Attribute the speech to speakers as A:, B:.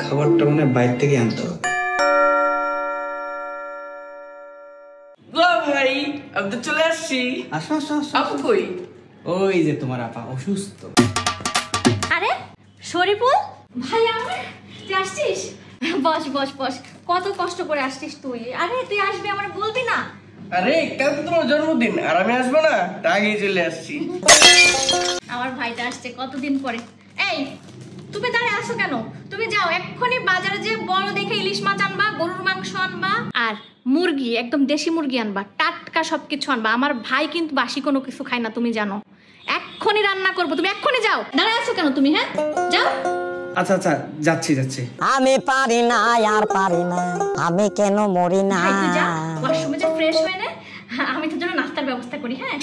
A: খাবারটা মানে বাইরে থেকে আনতে হবে।
B: ভাই আমি তো চলে আসছি।
A: আসো আসো আসো।
B: আপু কই?
A: ওই যে তোমার আপা অসুস্থ।
C: আরে শরীফুল ভাই আমার, তুই আসছিস? বস বস বস, কত কষ্ট করে আসছিস তুই। আরে তুই আসবি আমার বলবি না?
B: আরে কাল তো তোমার জন্মদিন, আর আমি আসবো না? আগেই চলে আসছি।
C: আমার ভাইটা আসছে কতদিন পরে। এই তুমি দাঁড়িয়ে আসো কেন? তুমি যাও এক্ষুনি বাজারে যে বড় দেখে ইলিশ মাছ আনবা, গরুর মাংস আনবা, আর মুরগি, একদম দেশি মুরগি আনবা, টাটকা সবকিছু আনবা। আমার ভাই কিন্তু বাসি কোনো কিছু খায় না, তুমি জানো। এক্ষুনি রান্না করবো, তুমি এক্ষুনি যাও। দাঁড়ায় আছো কেন তুমি? হ্যাঁ যাও।
A: আচ্ছা আচ্ছা যাচ্ছি যাচ্ছি।
D: আমি পারি না আর পারি না, আমি কেন মরি না।
C: তুই যা ওয়াশরুমে যে ফ্রেশ হয়ে নে, আমি তোর জন্য নাস্তার ব্যবস্থা করি। হ্যাঁ